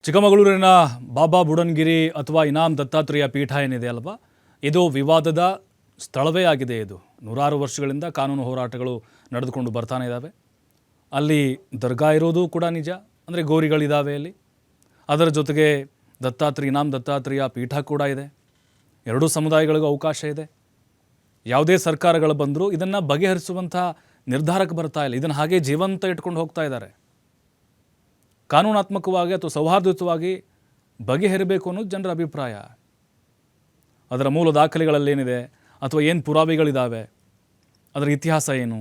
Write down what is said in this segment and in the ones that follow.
ಚಿಕ್ಕಮಗಳೂರಿನ ಬಾಬಾ ಬುಡನ್ಗಿರಿ ಅಥವಾ ಇನಾಮ್ ದತ್ತಾತ್ರೇಯ ಪೀಠ ಏನಿದೆ ಅಲ್ವಾ, ಇದು ವಿವಾದದ ಸ್ಥಳವೇ ಆಗಿದೆ. ಇದು ನೂರಾರು ವರ್ಷಗಳಿಂದ ಕಾನೂನು ಹೋರಾಟಗಳು ನಡೆದುಕೊಂಡು ಬರ್ತಾನೆ ಇದ್ದಾವೆ. ಅಲ್ಲಿ ದರ್ಗಾ ಇರೋದು ಕೂಡ ನಿಜ, ಅಂದರೆ ಗೋರಿಗಳಿದ್ದಾವೆ ಅಲ್ಲಿ. ಅದರ ಜೊತೆಗೆ ಇನಾಮ್ ದತ್ತಾತ್ರೇಯ ಪೀಠ ಕೂಡ ಇದೆ. ಎರಡೂ ಸಮುದಾಯಗಳಿಗೂ ಅವಕಾಶ ಇದೆ. ಯಾವುದೇ ಸರ್ಕಾರಗಳು ಬಂದರೂ ಇದನ್ನು ಬಗೆಹರಿಸುವಂಥ ನಿರ್ಧಾರಕ್ಕೆ ಬರ್ತಾ ಇಲ್ಲ. ಇದನ್ನು ಹಾಗೆ ಜೀವಂತ ಇಟ್ಕೊಂಡು ಹೋಗ್ತಾ ಇದ್ದಾರೆ. ಕಾನೂನಾತ್ಮಕವಾಗಿ ಅಥವಾ ಸೌಹಾರ್ದಯುತವಾಗಿ ಬಗೆಹರಿಬೇಕು ಅನ್ನೋದು ಜನರ ಅಭಿಪ್ರಾಯ. ಅದರ ಮೂಲ ದಾಖಲೆಗಳಲ್ಲೇನಿದೆ ಅಥವಾ ಏನು ಪುರಾವೆಗಳಿದ್ದಾವೆ, ಅದರ ಇತಿಹಾಸ ಏನು,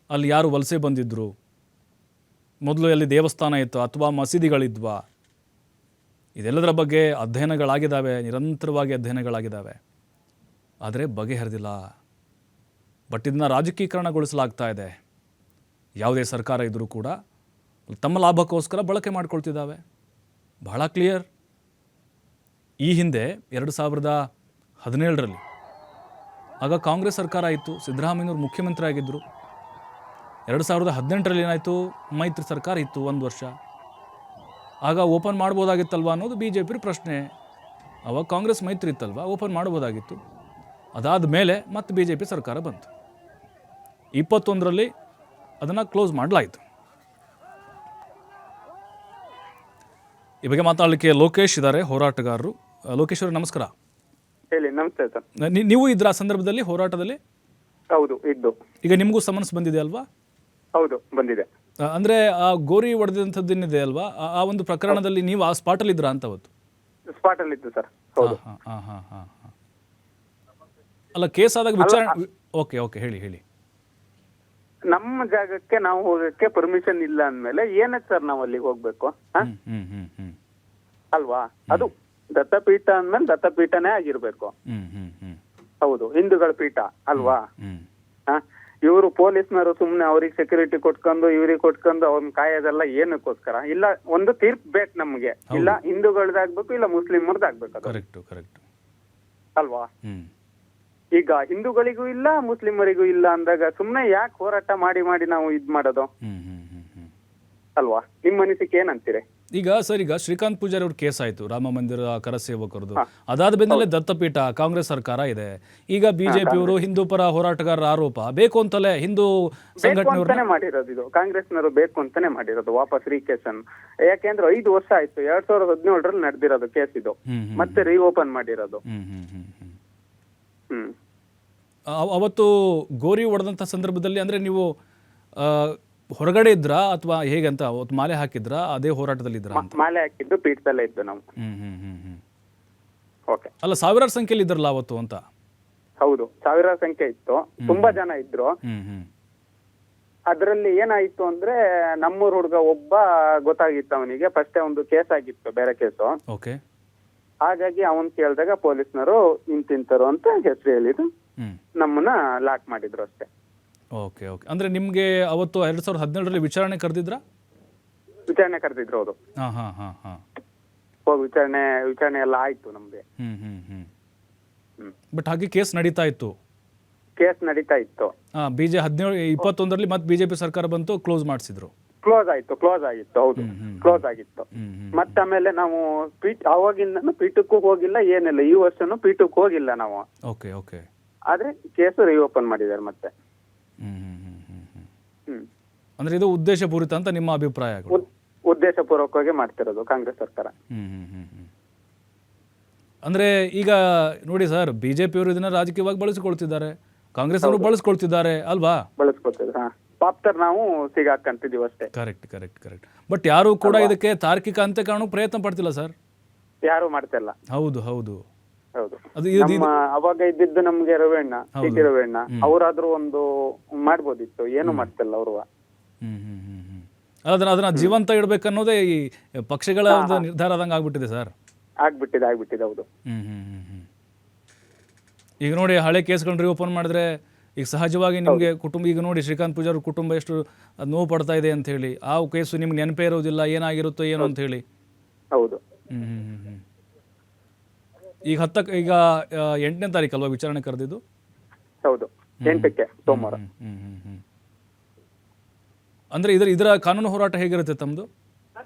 ಅಲ್ಲಿ ಯಾರು ವಲಸೆ ಬಂದಿದ್ದರು, ಮೊದಲು ಎಲ್ಲಿ ದೇವಸ್ಥಾನ ಇತ್ತು ಅಥವಾ ಮಸೀದಿಗಳಿದ್ವಾ, ಇದೆಲ್ಲದರ ಬಗ್ಗೆ ಅಧ್ಯಯನಗಳಾಗಿದ್ದಾವೆ, ನಿರಂತರವಾಗಿ ಅಧ್ಯಯನಗಳಾಗಿದ್ದಾವೆ. ಆದರೆ ಬಗೆಹರಿದಿಲ್ಲ. ಬಟ್ ಇದನ್ನು ರಾಜಕೀಕರಣಗೊಳಿಸಲಾಗ್ತಾ ಇದೆ. ಯಾವುದೇ ಸರ್ಕಾರ ಇದ್ದರೂ ಕೂಡ ತಮ್ಮ ಲಾಭಕ್ಕೋಸ್ಕರ ಬಳಕೆ ಮಾಡ್ಕೊಳ್ತಿದ್ದಾವೆ. ಬಹಳ ಕ್ಲಿಯರ್. ಈ ಹಿಂದೆ 2017ರಲ್ಲಿ ಆಗ ಕಾಂಗ್ರೆಸ್ ಸರ್ಕಾರ ಇತ್ತು, ಸಿದ್ದರಾಮಯ್ಯನವರು ಮುಖ್ಯಮಂತ್ರಿ ಆಗಿದ್ದರು. 2018ರಲ್ಲಿ ಏನಾಯಿತು, ಮೈತ್ರಿ ಸರ್ಕಾರ ಇತ್ತು 1 ವರ್ಷ. ಆಗ ಓಪನ್ ಮಾಡ್ಬೋದಾಗಿತ್ತಲ್ವ ಅನ್ನೋದು BJP ಪ್ರಶ್ನೆ. ಆವಾಗ ಕಾಂಗ್ರೆಸ್ ಮೈತ್ರಿ ಇತ್ತಲ್ವ, ಓಪನ್ ಮಾಡ್ಬೋದಾಗಿತ್ತು. ಅದಾದ ಮೇಲೆ ಮತ್ತೆ BJP ಸರ್ಕಾರ ಬಂತು. 21ರಲ್ಲಿ ಅದನ್ನು ಕ್ಲೋಸ್ ಮಾಡಲಾಯಿತು. ಈ ಬಗ್ಗೆ ಮಾತಾಡಲಿಕ್ಕೆ ಲೋಕೇಶ್ ಇದ್ದಾರೆ, ಹೋರಾಟಗಾರರು. ಲೋಕೇಶ್ ಅವರು ನಮಸ್ಕಾರ. ಹೇಳಿ. ನಮಸ್ತೆ ಸರ್. ನೀವು ಇದ್ರ ಆ ಸಂದರ್ಭದಲ್ಲಿ ಹೋರಾಟದಲ್ಲಿ? ಹೌದು, ಇದ್ದು. ಈಗ ನಿಮಗೂ ಸಮನ್ಸ್ ಬಂದಿದೆ ಅಲ್ವಾ? ಹೌದು, ಬಂದಿದೆ. ಅಂದರೆ ಆ ಗೋರಿ ಹೊಡೆದಂಥದ್ದೇನಿದೆ ಅಲ್ವಾ, ಆ ಒಂದು ಪ್ರಕರಣದಲ್ಲಿ ನೀವು ಆ ಸ್ಪಾಟಲ್ಲಿ ಇದ್ರಾ ಅಂತ? ಅವತ್ತು ಸ್ಪಾಟಲ್ಲಿ ಇದ್ದು ಸರ್. ಹೌದು. ಅಲ್ಲ, ಕೇಸ್ ಆದಾಗ ವಿಚಾರಣೆ. ಓಕೆ, ಹೇಳಿ. ನಮ್ಮ ಜಾಗಕ್ಕೆ ನಾವು ಹೋಗಕ್ಕೆ ಪರ್ಮಿಷನ್ ಇಲ್ಲ ಅಂದ್ಮೇಲೆ ಏನಕ್ಕೆ ಸರ್ ನಾವು ಅಲ್ಲಿಗೆ ಹೋಗ್ಬೇಕು? ಅಲ್ವಾ? ಅದು ದತ್ತಪೀಠ ಅಂದ್ಮೇಲೆ ದತ್ತಪೀಠನೇ ಆಗಿರ್ಬೇಕು. ಹೌದು, ಹಿಂದೂಗಳ ಪೀಠ ಅಲ್ವಾ? ಇವರು ಪೊಲೀಸ್ನವರು ಸುಮ್ನೆ ಅವ್ರಿಗೆ ಸೆಕ್ಯೂರಿಟಿ ಕೊಟ್ಕೊಂಡು ಇವ್ರಿಗೆ ಕೊಟ್ಕೊಂಡು ಅವ್ರನ್ನ ಕಾಯೋದೆಲ್ಲ ಏನಕ್ಕೋಸ್ಕರ? ಇಲ್ಲ, ಒಂದು ತೀರ್ಪು ಬೇಕು ನಮ್ಗೆ. ಇಲ್ಲ ಹಿಂದೂಗಳದಾಗ್ಬೇಕು, ಇಲ್ಲ ಮುಸ್ಲಿಮರ್ದಾಗ್ಬೇಕು. ಅದು ಅಲ್ವಾ? ಈಗ ಹಿಂದೂಗಳಿಗೂ ಇಲ್ಲ ಮುಸ್ಲಿಮರಿಗೂ ಇಲ್ಲ ಅಂದಾಗ ಸುಮ್ನೆ ಯಾಕೆ ಹೋರಾಟ ಮಾಡಿ ನಾವು ಇದ್ ಮಾಡೋದು? ಅಲ್ವಾ? ನಿಮ್ಮ ಅನಿಸಿಕೆ ಏನಂತೀರಿ? ಈಗ ಶ್ರೀಕಾಂತ್ ಪೂಜಾರಿ ಅವ್ರ ಕೇಸ್ ಆಯ್ತು, ರಾಮ ಮಂದಿರ ಕರಸೇವಕರದು. ಅದಾದ ಬೆನ್ನಲ್ಲೇ ದತ್ತಪೀಠ, ಕಾಂಗ್ರೆಸ್ ಸರ್ಕಾರ ಇದೆ. ಈಗ BJP ಅವರು ಹಿಂದೂ ಪರ ಹೋರಾಟಗಾರರ ಆರೋಪ ಬೇಕು ಅಂತಲೇ ಹಿಂದೂ ಸಂಘಟನೆ ಮಾಡಿರೋದು. ಇದು ಕಾಂಗ್ರೆಸ್ನವರು ಬೇಕು ಅಂತಾನೆ ಮಾಡಿರೋದು ವಾಪಸ್ ರೀಕೇಸನ್. ಯಾಕೆಂದ್ರೆ 5 ವರ್ಷ ಆಯ್ತು, 2017ರಲ್ಲಿ ನಡೆದಿರೋದು ಕೇಸ್. ಇದು ಮತ್ತೆ ರೀಓಪನ್ ಮಾಡಿರೋದು. ಅವತ್ತು ಗೋರಿ ಹೊಡೆದಂಥ ಸಂದರ್ಭದಲ್ಲಿ ಅಂದರೆ ನೀವು ಹೊರಗಡೆ ಇದ್ರಾ ಅಥವಾ ಹೇಗಂತ? ಅವತ್ತು ಮಾಲೆ ಹಾಕಿದ್ರಾ? ಅದೇ ಹೋರಾಟದಲ್ಲಿ ಇದ್ರಾ? ಮಾಲೆ ಹಾಕಿದ್ದು ಪೀಠದಲ್ಲೇ ಇದ್ದು ನಾವು. ಓಕೆ. ಅಲ್ಲ, ಸಾವಿರಾರು ಸಂಖ್ಯೆಯಲ್ಲಿ ಇದ್ರಲ್ಲ ಅವತ್ತು ಅಂತ? ಹೌದು, ಸಾವಿರಾರು ಸಂಖ್ಯೆ ಇತ್ತು, ತುಂಬಾ ಜನ ಇದ್ರು. ಅದ್ರಲ್ಲಿ ಏನಾಯ್ತು ಅಂದ್ರೆ ನಮ್ಮೂರ್ ಹುಡುಗ ಒಬ್ಬ ಗೊತ್ತಾಗಿತ್ತು ಅವನಿಗೆ. ಫಸ್ಟೇ ಒಂದು ಕೇಸ್ ಆಗಿತ್ತು, ಬೇರೆ ಕೇಸು. ಓಕೆ. ಹಾಗಾಗಿ ಅವನ್ ಕೇಳಿದಾಗ ಪೊಲೀಸ್ನವರು ಇಂತಿಂತರು ಅಂತ ಹೆಸರು ಹೇಳಿದ್ರು, ನಮ್ಮನ್ನ ಲಾಕ್ ಮಾಡಿದ್ರು ಅಷ್ಟೇ. ಓಕೆ. ಅಂದ್ರೆ ನಿಮ್ಗೆ ಅವತ್ತು 2017ರಲ್ಲಿ ವಿಚಾರಣೆ ಕರೆದಿದ್ರಾ? ವಿಚಾರಣೆ ಕರೆದಿದ್ರು. ಹೌದು. ವಿಚಾರಣೆ ಎಲ್ಲ ಆಯ್ತು ನಮ್ಗೆ. ಬಟ್ ಹಾಗೆ ಕೇಸ್ ನಡೀತಾ ಇತ್ತು. ಕೇಸ್ ನಡೀತಾ ಇತ್ತು. 21ರಲ್ಲಿ ಮತ್ತೆ BJP ಸರ್ಕಾರ ಬಂತು, ಕ್ಲೋಸ್ ಮಾಡಿಸಿದ್ರು. ಕ್ಲೋಸ್ ಆಗಿತ್ತು. ಹೌದು, ಕ್ಲೋಸ್ ಆಗಿತ್ತು. ಮತ್ತೆ ಆಮೇಲೆ ನಾವು ಅವಾಗಿಂದ ಪೀಠಕ್ಕೂ ಹೋಗಿಲ್ಲ, ಏನಿಲ್ಲ. ಈ ವರ್ಷನೂ ಪೀಠಕ್ಕೆ ಹೋಗಿಲ್ಲ ನಾವು. ಓಕೆ. ಆದ್ರೆ ಕೇಸು ರಿಓಪನ್ ಮಾಡಿದ್ದಾರೆ ಮತ್ತೆ. ಅಂದ್ರೆ ಇದು ಉದ್ದೇಶಪೂರಿತ ಅಂತ ನಿಮ್ಮ ಅಭಿಪ್ರಾಯ? ಉದ್ದೇಶಪೂರ್ವಕವಾಗಿ ಮಾಡ್ತಿರೋದು ಕಾಂಗ್ರೆಸ್ ಸರ್ಕಾರ. ಅಂದ್ರೆ ಈಗ ನೋಡಿ ಸರ್, BJP ಅವರು ಇದನ್ನ ರಾಜಕೀಯವಾಗಿ ಬಳಸಿಕೊಳ್ತಿದ್ದಾರೆ, ಕಾಂಗ್ರೆಸ್ ಅವರು ಬಳಸ್ಕೊಳ್ತಿದ್ದಾರೆ ಅಲ್ವಾ? ಬಳಸ್ಕೊಳ್ತಿದ್ದಾರೆ. ಪಾಪ್ತರ್ ನಾವು ಸಿಗಾಕಂತಿದೀವಿ ಅಷ್ಟೇ. ಕರೆಕ್ಟ್. ಬಟ್ ಯಾರು ಕೂಡ ಇದಕ್ಕೆ ತಾರ್ಕಿಕ ಅಂತ್ಯ ಕಾರಣಕ್ಕೆ ಪ್ರಯತ್ನ ಪಡ್ತಿಲ್ಲ ಸರ್. ಯಾರು ಮಾಡ್ತಿಲ್ಲ. ಹೌದು. ಅವಾಗ ಇದ್ದಿದ್ದು ನಮ್ಗೆ ರವೀಣ್ಣ, ಅವರಾದ್ರೂ ಒಂದು ಮಾಡ್ಬೋದಿತ್ತು, ಏನು ಮಾಡ್ತಿಲ್ಲ ಅವರು. ಅದನ್ನ ಜೀವಂತ ಇಡ್ಬೇಕನ್ನೋದೇ ಈ ಪಕ್ಷಗಳ ಒಂದು ನಿರ್ಧಾರ ಆದಂಗೆ ಆಗ್ಬಿಟ್ಟಿದೆ ಸರ್. ಆಗ್ಬಿಟ್ಟಿದೆ. ಹೌದು. ಈಗ ನೋಡಿ, ಹಳೆ ಕೇಸ್ಗಳನ್ನ ರಿಓಪನ್ ಮಾಡಿದ್ರೆ ಈಗ ಸಹಜವಾಗಿ ನಿಮಗೆ ಕುಟುಂಬ, ಈಗ ನೋಡಿ ಶ್ರೀಕಾಂತ್ ಪೂಜಾರಿ ಕುಟುಂಬ ಎಷ್ಟು ನೋವು ಪಡ್ತಾ ಇದೆ ಅಂತ ಹೇಳಿ. ಆ ಕೇಸು ನಿಮ್ಗೆ ನೆನಪೇ ಇರೋದಿಲ್ಲ, ಏನಾಗಿರುತ್ತೋ ಏನೋ ಅಂತ ಹೇಳಿ. ಹೌದು. ಈಗ 8ನೇ ತಾರೀಕು ಅಲ್ವಾ ವಿಚಾರಣೆ ಕರೆದಿದ್ದು? ಹೌದು, 8ಕ್ಕೆ ಸೋಮವಾರ. ಅಂದ್ರೆ ಇದರ ಕಾನೂನು ಹೋರಾಟ ಹೇಗಿರುತ್ತೆ ತಮ್ಮದು?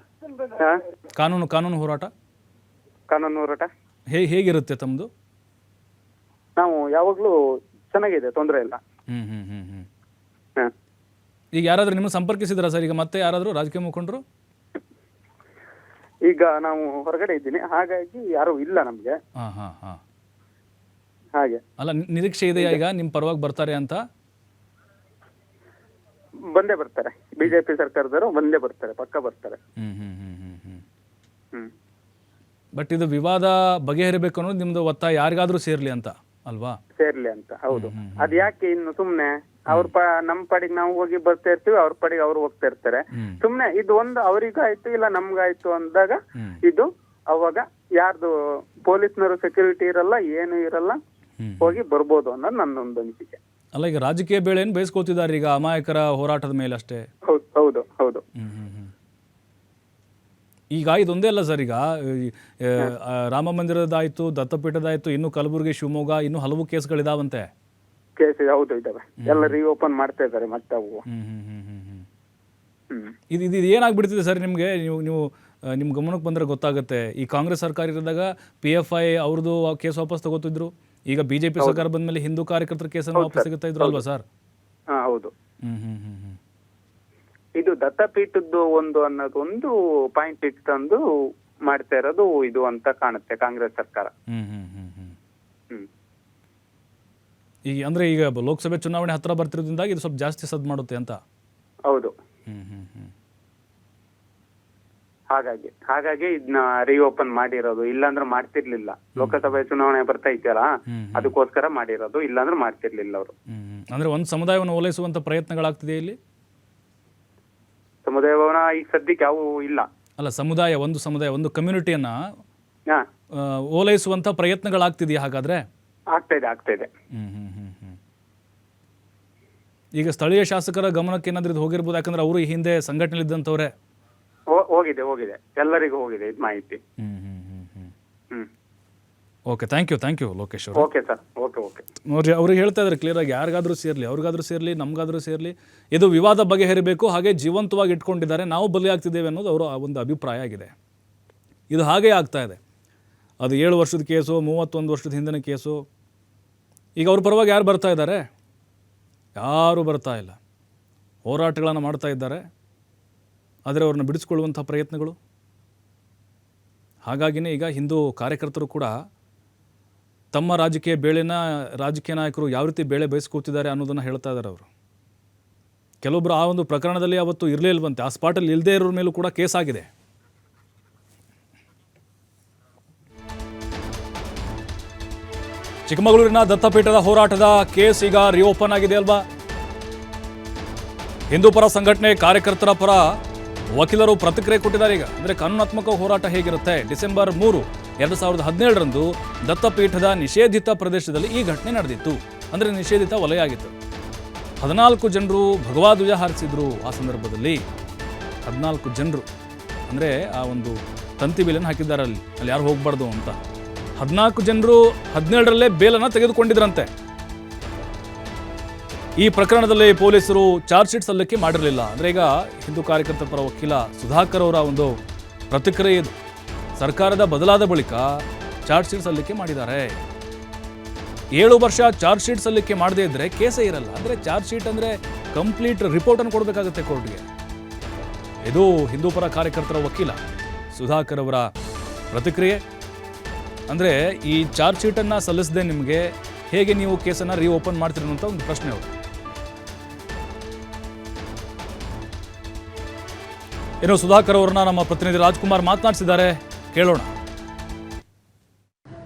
ಹಾ? ಕಾನೂನು ಹೋರಾಟ ಕಾನೂನು ಹೋರಾಟ ಹೇಗಿರುತ್ತೆ ತಮ್ಮದು? ನಾವು ಯಾವಾಗ್ಲೂ ಚೆನ್ನಾಗಿದೆ, ತೊಂದರೆ ಇಲ್ಲ. ಹ್ಮ್ ಹ್ಮ್ ಹ್ಮ್ ಹ್ಮ್ ಹಾ. ಈಗ ಯಾರಾದ್ರೂ ನಿಮ್ಮನ್ನು ಸಂಪರ್ಕಿಸಿದ್ರ ಸರ್? ಈಗ ಮತ್ತೆ ಯಾರಾದರೂ ರಾಜಕೀಯ ಮುಖಂಡರು? ಈಗ ನಾವು ಹೊರಗಡೆ ಇದ್ದೀನಿ, ಹಾಗಾಗಿ ಯಾರು ಇಲ್ಲ ನಮ್ಗೆ. ಹಾಂ ಹಾಂ ಹಾಂ. ಹಾಗೆ ಅಲ್ಲ, ನಿರೀಕ್ಷೆ ಇದೆಯಾ ಈಗ ನಿಮ್ಮ ಪರವಾಗಿ ಬರ್ತಾರೆ ಅಂತ? ಬಂದೇ ಬರ್ತಾರೆ, ಬಿಜೆಪಿ ಸರ್ಕಾರದವರು ಬಂದೇ ಬರ್ತಾರೆ, ಪಕ್ಕ ಬರ್ತಾರೆ. ಹ್ಮ್ ಹ್ಮ್ ಹ್ಮ್ ಹ್ಮ್ ಹ್ಮ್ ಹ್ಮ್. ಬಟ್ ಇದು ವಿವಾದ ಬಗೆಹರಿಬೇಕು ಅನ್ನೋದು ನಿಮ್ದು ಒತ್ತಾಯ, ಯಾರಿಗಾದ್ರೂ ಸೇರ್ಲಿ ಅಂತ ಅಲ್ವಾ? ಸೇರ್ಲಿ ಅಂತ. ಹೌದು. ಅದ್ ಯಾಕೆ ಇನ್ನು ಸುಮ್ನೆ ನಮ್ ಪಾಡಿಗೆ ನಾವು ಹೋಗಿ ಬರ್ತಾ ಇರ್ತೀವಿ, ಅವ್ರ ಪಾಡಿಗೆ ಅವ್ರು ಹೋಗ್ತಾ ಇರ್ತಾರೆ. ಸುಮ್ನೆ ಇದು ಒಂದು ಅವರಿಗಾಯ್ತು ಇಲ್ಲ ನಮ್ಗಾಯ್ತು ಅಂದಾಗ ಇದು ಅವಾಗ ಯಾರ್ದು ಪೊಲೀಸ್ನವರು ಸೆಕ್ಯೂರಿಟಿ ಇರಲ್ಲ, ಏನು ಇರಲ್ಲ, ಹೋಗಿ ಬರ್ಬೋದು ಅನ್ನೋದು ನನ್ನೊಂದು ಅನಿಸಿಕೆ. ಅಲ್ಲ, ಈಗ ರಾಜಕೀಯ ಬೇಳೆಯನ್ನು ಬೇಯಿಸ್ಕೋತಿದ್ದಾರೆ ಈಗ ಅಮಾಯಕರ ಹೋರಾಟದ ಮೇಲೆ ಅಷ್ಟೇ. ಹೌದು ಹೌದು. ಈಗ ಇದೊಂದೇ ಅಲ್ಲ ಸರ್, ಈಗ ರಾಮ ಮಂದಿರದಾಯ್ತು, ದತ್ತಪೀಠದಾಯ್ತು, ಇನ್ನು ಕಲಬುರಗಿ, ಶಿವಮೊಗ್ಗ, ಇನ್ನು ಹಲವು ಕೇಸ್ಗಳಿದಾವಂತೆ. ಕೇಸ್ ಹೌದು ಇದಾವೆ, ಎಲ್ಲ ರೀಓಪನ್ ಮಾಡ್ತಾ ಇದ್ದಾರೆ ಮತ್ತೆ ಅವು. ಇದು ಏನಾಗ್ಬಿಡ್ತಿದೆ ಸರ್ ನಿಮಗೆ? ನೀವು ನಿಮ್ಮ ಗಮನಕ್ಕೆ ಬಂದರೆ ಗೊತ್ತಾಗುತ್ತೆ. ಈ ಕಾಂಗ್ರೆಸ್ ಸರ್ಕಾರ ಇರಿದಾಗ PFI ಅವ್ರದ್ದು ಕೇಸ್ ವಾಪಸ್ ತಗೋತಿದ್ರು, ಈಗ ಬಿಜೆಪಿ ಸರ್ಕಾರ ಬಂದ್ಮೇಲೆ ಹಿಂದೂ ಕಾರ್ಯಕರ್ತರ ಕೇಸನ್ನು ವಾಪಸ್ ತೆಗಿತಾ ಇದ್ರು ಅಲ್ವಾ ಸರ್? ಹೌದು. ಇದು ದತ್ತಪೀಠದ್ದು ಒಂದು ಪಾಯಿಂಟ್ ಇಟ್ಟಂದು ಮಾಡ್ತಾ ಇರೋದು ಇದು ಅಂತ ಕಾಣುತ್ತೆ ಕಾಂಗ್ರೆಸ್ ಸರ್ಕಾರ. ಈಗ ಅಂದ್ರೆ ಈಗ ಲೋಕಸಭೆ ಚುನಾವಣೆ ಹತ್ರ ಬರ್ತಿರೋದ್ರಿಂದ ಇದು ಸ್ವಲ್ಪ ಜಾಸ್ತಿ ಸದ್ ಮಾಡುತ್ತೆ ಅಂತ. ಹೌದು. ಹಾಗಾಗಿ ಇದನ್ನ ರಿಓಪನ್ ಮಾಡಿರೋದು, ಇಲ್ಲಾಂದ್ರೆ ಮಾಡ್ತಿರ್ಲಿಲ್ಲ. ಲೋಕಸಭೆ ಚುನಾವಣೆ ಬರ್ತಾ ಇದೆಯಲ್ಲ, ಅದಕ್ಕೋಸ್ಕರ ಮಾಡಿರೋದು, ಇಲ್ಲಾಂದ್ರೆ ಮಾಡ್ತಿರ್ಲಿಲ್ಲ ಅವರು. ಅಂದ್ರೆ ಒಂದು ಸಮುದಾಯವನ್ನು ಓಲೈಸುವಂತ ಪ್ರಯತ್ನಗಳಾಗ್ತಿದೆ ಇಲ್ಲಿ. ಸಮುದಾಯ ಭವನ ಈಗ ಸದ್ಯಕ್ಕೆ ಯಾವ ಇಲ್ಲ. ಅಲ್ಲ, ಒಂದು ಕಮ್ಯುನಿಟಿಯನ್ನ ಓಲೈಸುವಂತ ಪ್ರಯತ್ನಗಳಾಗ್ತಿದೆಯಾ ಹಾಗಾದ್ರೆ? ಆಗ್ತಾ ಇದೆ. ಈಗ ಸ್ಥಳೀಯ ಶಾಸಕರ ಗಮನಕ್ಕೆ ಏನಾದ್ರೂ ಇದು ಹೋಗಿರ್ಬೋದು, ಯಾಕಂದ್ರೆ ಅವರು ಈ ಹಿಂದೆ ಸಂಘಟನೆ ಇದ್ದಂತವ್ರೆ. ಹೋಗಿದೆ, ಎಲ್ಲರಿಗೂ ಹೋಗಿದೆ ಇದು ಮಾಹಿತಿ. ಓಕೆ, ಥ್ಯಾಂಕ್ ಯು ಲೋಕೇಶ್ ಅವರು. Okay sir, okay. ನೋಡ್ರಿ, ಅವ್ರಿಗೆ ಹೇಳ್ತಾ ಇದ್ದಾರೆ ಕ್ಲಿಯರ್ ಆಗಿ, ಯಾರಿಗಾದ್ರೂ ಸೇರ್ಲಿ, ಅವ್ರಿಗಾದ್ರೂ ಸೇರ್ಲಿ, ನಮ್ಗಾದ್ರೂ ಸೇರ್ಲಿ, ಇದು ವಿವಾದ ಬಗೆಹರಿಬೇಕು, ಹಾಗೆ ಜೀವಂತವಾಗಿ ಇಟ್ಕೊಂಡಿದ್ದಾರೆ, ನಾವು ಬಲಿಯಾಗ್ತಿದ್ದೇವೆ ಅನ್ನೋದು ಅವರ ಒಂದು ಅಭಿಪ್ರಾಯ ಆಗಿದೆ. ಇದು ಹಾಗೇ ಆಗ್ತಾ ಇದೆ. ಅದು 7 ವರ್ಷದ ಕೇಸು, 31 ವರ್ಷದ ಹಿಂದಿನ ಕೇಸು. ಈಗ ಅವ್ರ ಪರವಾಗಿ ಯಾರು ಬರ್ತಾ ಇದ್ದಾರೆ? ಯಾರೂ ಬರ್ತಾ ಇಲ್ಲ. ಹೋರಾಟಗಳನ್ನು ಮಾಡ್ತಾ ಇದ್ದಾರೆ, ಆದರೆ ಅವ್ರನ್ನ ಬಿಡಿಸ್ಕೊಳ್ಳುವಂಥ ಪ್ರಯತ್ನಗಳು. ಹಾಗಾಗಿನೇ ಈಗ ಹಿಂದೂ ಕಾರ್ಯಕರ್ತರು ಕೂಡ ತಮ್ಮ ರಾಜಕೀಯ ನಾಯಕರು ಯಾವ ರೀತಿ ಬೇಳೆ ಬೇಯಿಸ್ಕೋತಿದ್ದಾರೆ ಅನ್ನೋದನ್ನು ಹೇಳ್ತಾ ಇದ್ದಾರೆ ಅವರು. ಕೆಲವೊಬ್ಬರು ಆ ಒಂದು ಪ್ರಕರಣದಲ್ಲಿ ಅವತ್ತು ಇರಲೇ ಇಲ್ವಂತೆ, ಆ ಸ್ಪಾಟಲ್ಲಿ ಇಲ್ಲದೇ ಇರೋರ ಮೇಲೂ ಕೂಡ ಕೇಸ್ ಆಗಿದೆ. ಚಿಕ್ಕಮಗಳೂರಿನ ದತ್ತಪೀಠದ ಹೋರಾಟದ ಕೇಸ್ ಈಗ ರಿಓಪನ್ ಆಗಿದೆ ಅಲ್ವಾ? ಹಿಂದೂ ಪರ ಸಂಘಟನೆ ಕಾರ್ಯಕರ್ತರ ಪರ ವಕೀಲರು ಪ್ರತಿಕ್ರಿಯೆ ಕೊಟ್ಟಿದ್ದಾರೆ. ಈಗ ಅಂದರೆ ಕಾನೂನಾತ್ಮಕ ಹೋರಾಟ ಹೇಗಿರುತ್ತೆ? ಡಿಸೆಂಬರ್ 3, 2017ರಂದು ದತ್ತಪೀಠದ ನಿಷೇಧಿತ ಪ್ರದೇಶದಲ್ಲಿ ಈ ಘಟನೆ ನಡೆದಿತ್ತು. ಅಂದರೆ ನಿಷೇಧಿತ ವಲಯ ಆಗಿತ್ತು. 14 ಜನರು ಭಗವಾ ಧ್ವಜ ಹಾರಿಸಿದ್ರು. ಆ ಸಂದರ್ಭದಲ್ಲಿ 14 ಜನರು ಅಂದರೆ ಆ ಒಂದು ತಂತಿ ಬೇಲನ್ನು ಹಾಕಿದ್ದಾರೆ, ಅಲ್ಲಿ ಯಾರು ಹೋಗಬಾರ್ದು ಅಂತ. 14 ಜನರು 17ರಲ್ಲೇ ಬೇಲನ್ನು ತೆಗೆದುಕೊಂಡಿದ್ರಂತೆ. ಈ ಪ್ರಕರಣದಲ್ಲಿ ಪೊಲೀಸರು ಚಾರ್ಜ್ ಶೀಟ್ ಸಲ್ಲಿಕೆ ಮಾಡಿರಲಿಲ್ಲ. ಅಂದರೆ ಈಗ ಹಿಂದೂ ಕಾರ್ಯಕರ್ತರ ಪರ ವಕೀಲ ಸುಧಾಕರ್ ಅವರ ಒಂದು ಪ್ರತಿಕ್ರಿಯೆ ಇದು. ಸರ್ಕಾರದ ಬದಲಾದ ಬಳಿಕ ಚಾರ್ಜ್ ಶೀಟ್ ಸಲ್ಲಿಕೆ ಮಾಡಿದ್ದಾರೆ. 7 ವರ್ಷ ಚಾರ್ಜ್ ಶೀಟ್ ಸಲ್ಲಿಕೆ ಮಾಡದೇ ಇದ್ದರೆ ಕೇಸೇ ಇರಲ್ಲ. ಅಂದರೆ ಚಾರ್ಜ್ ಶೀಟ್ ಅಂದರೆ ಕಂಪ್ಲೀಟ್ ರಿಪೋರ್ಟನ್ನು ಕೊಡಬೇಕಾಗುತ್ತೆ ಕೋರ್ಟ್ಗೆ. ಇದು ಹಿಂದೂ ಪರ ಕಾರ್ಯಕರ್ತರ ವಕೀಲ ಸುಧಾಕರ್ ಅವರ ಪ್ರತಿಕ್ರಿಯೆ. ಅಂದರೆ ಈ ಚಾರ್ಜ್ ಶೀಟನ್ನು ಸಲ್ಲಿಸದೆ ನಿಮಗೆ ಹೇಗೆ ನೀವು ಕೇಸನ್ನು ರಿಓಪನ್ ಮಾಡ್ತೀರಿ ಅನ್ನೋಂಥ ಒಂದು ಪ್ರಶ್ನೆ ಅವರು. ಇನ್ನು ಸುಧಾಕರ್ ಅವರನ್ನ ನಮ್ಮ ಪ್ರತಿನಿಧಿ ರಾಜ್ಕುಮಾರ್ ಮಾತನಾಡಿಸಿದ್ದಾರೆ, ಕೇಳೋಣ.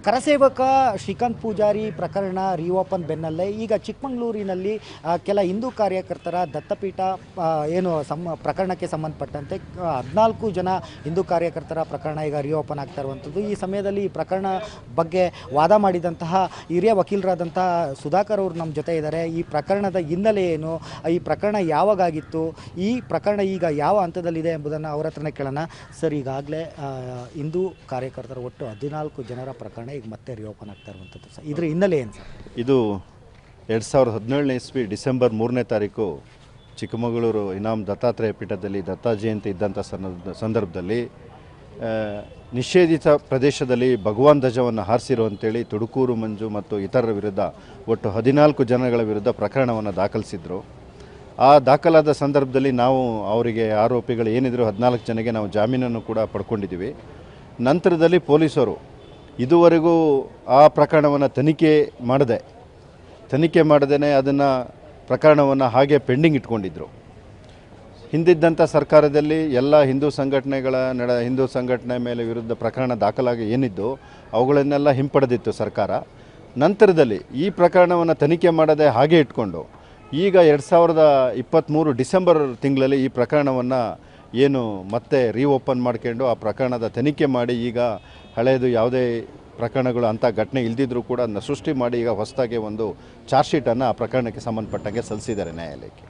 ಕರಸೇವಕ ಶ್ರೀಕಾಂತ್ ಪೂಜಾರಿ ಪ್ರಕರಣ ರಿಓಪನ್ ಬೆನ್ನಲ್ಲೇ ಈಗ ಚಿಕ್ಕಮಗಳೂರಿನಲ್ಲಿ ಕೆಲ ಹಿಂದೂ ಕಾರ್ಯಕರ್ತರ ದತ್ತಪೀಠ ಪ್ರಕರಣಕ್ಕೆ ಸಂಬಂಧಪಟ್ಟಂತೆ 14 ಜನ ಹಿಂದೂ ಕಾರ್ಯಕರ್ತರ ಪ್ರಕರಣ ಈಗ ರಿಓಪನ್ ಆಗ್ತಾ ಇರುವಂಥದ್ದು. ಈ ಸಮಯದಲ್ಲಿ ಈ ಪ್ರಕರಣ ಬಗ್ಗೆ ವಾದ ಮಾಡಿದಂತಹ ಹಿರಿಯ ವಕೀಲರಾದಂತಹ ಸುಧಾಕರ್ ಅವರು ನಮ್ಮ ಜೊತೆ ಇದ್ದಾರೆ. ಈ ಪ್ರಕರಣದ ಹಿನ್ನೆಲೆ ಏನು, ಈ ಪ್ರಕರಣ ಯಾವಾಗಾಗಿತ್ತು, ಈ ಪ್ರಕರಣ ಈಗ ಯಾವ ಹಂತದಲ್ಲಿದೆ ಎಂಬುದನ್ನು ಅವರ ಹತ್ರನೇ ಕೇಳೋಣ. ಸರ್, ಈಗಾಗಲೇ ಹಿಂದೂ ಕಾರ್ಯಕರ್ತರ ಒಟ್ಟು 14 ಜನರ ಪ್ರಕರಣ ಈಗ ಮತ್ತೆ ರಿಓಪನ್ ಆಗ್ತಾ ಇರುವಂಥದ್ದು ಸರ್, ಇದ್ರ ಹಿನ್ನೆಲೆ ಏನು ಸರ್? ಇದು 2017ನೇ ಇಸ್ವಿ ಡಿಸೆಂಬರ್ 3ನೇ ತಾರೀಕು ಚಿಕ್ಕಮಗಳೂರು ಇನಾಮ್ ದತ್ತಾತ್ರೇಯ ಪೀಠದಲ್ಲಿ ದತ್ತ ಜಯಂತಿ ಇದ್ದಂಥ ಸಂದರ್ಭದಲ್ಲಿ ನಿಷೇಧಿತ ಪ್ರದೇಶದಲ್ಲಿ ಭಗವಾನ್ ಧ್ವಜವನ್ನು ಹಾರಿಸಿರುವಂತೇಳಿ ತುಡುಕೂರು ಮಂಜು ಮತ್ತು ಇತರರ ವಿರುದ್ಧ ಒಟ್ಟು 14 ಜನಗಳ ವಿರುದ್ಧ ಪ್ರಕರಣವನ್ನು ದಾಖಲಿಸಿದರು. ಆ ದಾಖಲಾದ ಸಂದರ್ಭದಲ್ಲಿ ನಾವು ಅವರಿಗೆ ಆರೋಪಿಗಳು ಏನಿದ್ರು 14 ಜನಕ್ಕೆ ನಾವು ಜಾಮೀನನ್ನು ಕೂಡ ಪಡ್ಕೊಂಡಿದ್ದೀವಿ. ನಂತರದಲ್ಲಿ ಪೊಲೀಸರು ಇದುವರೆಗೂ ಆ ಪ್ರಕರಣವನ್ನು ತನಿಖೆ ಮಾಡದೇ ಅದನ್ನು ಪ್ರಕರಣವನ್ನು ಹಾಗೆ ಪೆಂಡಿಂಗ್ ಇಟ್ಕೊಂಡಿದ್ದರು. ಹಿಂದಿದ್ದಂಥ ಸರ್ಕಾರದಲ್ಲಿ ಎಲ್ಲ ಹಿಂದೂ ಸಂಘಟನೆ ಮೇಲೆ ವಿರುದ್ಧ ಪ್ರಕರಣ ದಾಖಲಾಗಿ ಏನಿದ್ದು ಅವುಗಳನ್ನೆಲ್ಲ ಹಿಂಪಡೆದಿತ್ತು ಸರ್ಕಾರ. ನಂತರದಲ್ಲಿ ಈ ಪ್ರಕರಣವನ್ನು ತನಿಖೆ ಮಾಡದೆ ಹಾಗೆ ಇಟ್ಕೊಂಡು ಈಗ 2023 ಡಿಸೆಂಬರ್ ತಿಂಗಳಲ್ಲಿ ಈ ಪ್ರಕರಣವನ್ನು ಏನು ಮತ್ತೆ ರೀಓಪನ್ ಮಾಡ್ಕೊಂಡು ಆ ಪ್ರಕರಣದ ತನಿಖೆ ಮಾಡಿ ಈಗ ಹಳೆಯದು ಯಾವುದೇ ಪ್ರಕರಣಗಳು ಅಂಥ ಘಟನೆ ಇಲ್ದಿದ್ರೂ ಕೂಡ ಅದನ್ನ ಸೃಷ್ಟಿ ಮಾಡಿ ಈಗ ಹೊಸದಾಗಿ ಒಂದು ಚಾರ್ಜ್ ಶೀಟನ್ನು ಆ ಪ್ರಕರಣಕ್ಕೆ ಸಂಬಂಧಪಟ್ಟಂಗೆ ಸಲ್ಲಿಸಿದ್ದಾರೆ ನ್ಯಾಯಾಲಯಕ್ಕೆ.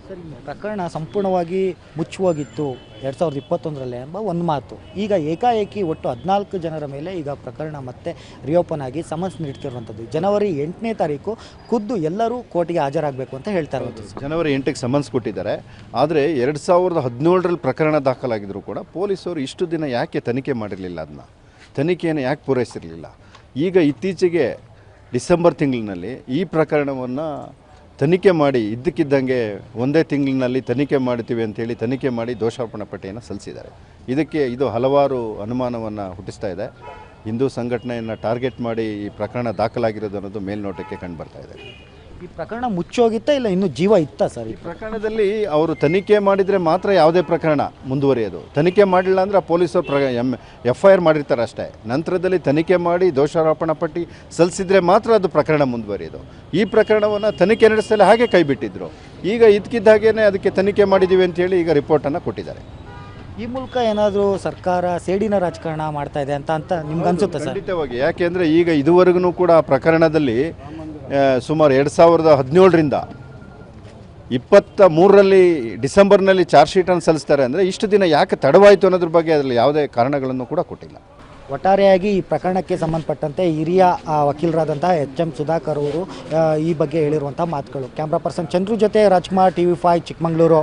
ಸರ್, ಈ ಪ್ರಕರಣ ಸಂಪೂರ್ಣವಾಗಿ ಮುಚ್ಚುವಾಗಿತ್ತು 2021 ಎಂಬ ಒಂದು ಮಾತು. ಈಗ ಏಕಾಏಕಿ ಒಟ್ಟು 14 ಜನರ ಮೇಲೆ ಈಗ ಪ್ರಕರಣ ಮತ್ತೆ ರಿಓಪನ್ ಆಗಿ ಸಮನ್ಸ್ ನೀಡ್ತಿರುವಂಥದ್ದು. ಜನವರಿ 8ನೇ ತಾರೀಕು ಖುದ್ದು ಎಲ್ಲರೂ ಕೋರ್ಟಿಗೆ ಹಾಜರಾಗಬೇಕು ಅಂತ ಹೇಳ್ತಾ ಇರೋದು. ಜನವರಿ 8ಕ್ಕೆ ಸಮನ್ಸ್ ಕೊಟ್ಟಿದ್ದಾರೆ. ಆದರೆ 2017ರಲ್ಲಿ ಪ್ರಕರಣ ದಾಖಲಾಗಿದ್ದರೂ ಕೂಡ ಪೊಲೀಸರು ಇಷ್ಟು ದಿನ ಯಾಕೆ ತನಿಖೆ ಮಾಡಿರಲಿಲ್ಲ, ಅದನ್ನ ತನಿಖೆಯನ್ನು ಯಾಕೆ ಪೂರೈಸಿರಲಿಲ್ಲ? ಈಗ ಇತ್ತೀಚೆಗೆ ಡಿಸೆಂಬರ್ ತಿಂಗಳಿನಲ್ಲಿ ಈ ಪ್ರಕರಣವನ್ನು ತನಿಖೆ ಮಾಡಿ ಇದ್ದಕ್ಕಿದ್ದಂಗೆ ಒಂದೇ ತಿಂಗಳಿನಲ್ಲಿ ತನಿಖೆ ಮಾಡ್ತೀವಿ ಅಂತೇಳಿ ತನಿಖೆ ಮಾಡಿ ದೋಷಾರೋಪಣಾ ಪಟ್ಟಿಯನ್ನು ಸಲ್ಲಿಸಿದ್ದಾರೆ. ಇದು ಹಲವಾರು ಅನುಮಾನವನ್ನು ಹುಟ್ಟಿಸ್ತಾ ಇದೆ. ಹಿಂದೂ ಸಂಘಟನೆಯನ್ನು ಟಾರ್ಗೆಟ್ ಮಾಡಿ ಈ ಪ್ರಕರಣ ದಾಖಲಾಗಿರೋದು ಅನ್ನೋದು ಮೇಲ್ನೋಟಕ್ಕೆ ಕಂಡು ಬರ್ತಾ ಇದೆ. ಈ ಪ್ರಕರಣ ಮುಚ್ಚೋಗಿತ್ತಾ ಇಲ್ಲ ಇನ್ನೂ ಜೀವ ಇತ್ತಾ ಸರ್? ಈ ಪ್ರಕರಣದಲ್ಲಿ ಅವರು ತನಿಖೆ ಮಾಡಿದರೆ ಮಾತ್ರ ಯಾವುದೇ ಪ್ರಕರಣ ಮುಂದುವರಿಯೋದು. ತನಿಖೆ ಮಾಡಲಿಲ್ಲ ಅಂದರೆ ಪೊಲೀಸರು FIR ಮಾಡಿರ್ತಾರೆ ಅಷ್ಟೇ. ನಂತರದಲ್ಲಿ ತನಿಖೆ ಮಾಡಿ ದೋಷಾರೋಪಣಾ ಪಟ್ಟಿ ಸಲ್ಲಿಸಿದ್ರೆ ಮಾತ್ರ ಅದು ಪ್ರಕರಣ ಮುಂದುವರಿಯೋದು. ಈ ಪ್ರಕರಣವನ್ನು ತನಿಖೆ ನಡೆಸಲು ಹಾಗೆ ಕೈಬಿಟ್ಟಿದ್ರು. ಈಗ ಇದಕ್ಕಿದ್ದಾಗೇ ಅದಕ್ಕೆ ತನಿಖೆ ಮಾಡಿದ್ದೀವಿ ಅಂತೇಳಿ ಈಗ ರಿಪೋರ್ಟನ್ನು ಕೊಟ್ಟಿದ್ದಾರೆ. ಈ ಮೂಲಕ ಏನಾದರೂ ಸರ್ಕಾರ ಸೇಡಿನ ರಾಜಕಾರಣ ಮಾಡ್ತಾ ಇದೆ ಅಂತ ನಿಮ್ಗೆ ಅನ್ಸುತ್ತೆ ಸರ್? ಖಂಡಿತವಾಗಿ. ಯಾಕೆಂದರೆ ಈಗ ಇದುವರೆಗೂ ಕೂಡ ಆ ಪ್ರಕರಣದಲ್ಲಿ ಸುಮಾರು 2017ರಿಂದ 23ರಲ್ಲಿ ಡಿಸೆಂಬರ್ನಲ್ಲಿ ಚಾರ್ಜ್ ಶೀಟನ್ನು ಸಲ್ಲಿಸ್ತಾರೆ ಅಂದರೆ ಇಷ್ಟು ದಿನ ಯಾಕೆ ತಡವಾಯಿತು ಅನ್ನೋದ್ರ ಬಗ್ಗೆ ಅದರಲ್ಲಿ ಯಾವುದೇ ಕಾರಣಗಳನ್ನು ಕೂಡ ಕೊಟ್ಟಿಲ್ಲ. ಒಟ್ಟಾರೆಯಾಗಿ ಈ ಪ್ರಕರಣಕ್ಕೆ ಸಂಬಂಧಪಟ್ಟಂತೆ ಹಿರಿಯ ವಕೀಲರಾದಂತಹ HM ಸುಧಾಕರ್ ಅವರು ಈ ಬಗ್ಗೆ ಹೇಳಿರುವಂಥ ಮಾತುಗಳು. ಕ್ಯಾಮ್ರಾ ಪರ್ಸನ್ ಚಂದ್ರು ಜೊತೆ ರಾಜ್ಕುಮಾರ್, TV5 ಚಿಕ್ಕಮಗಳೂರು.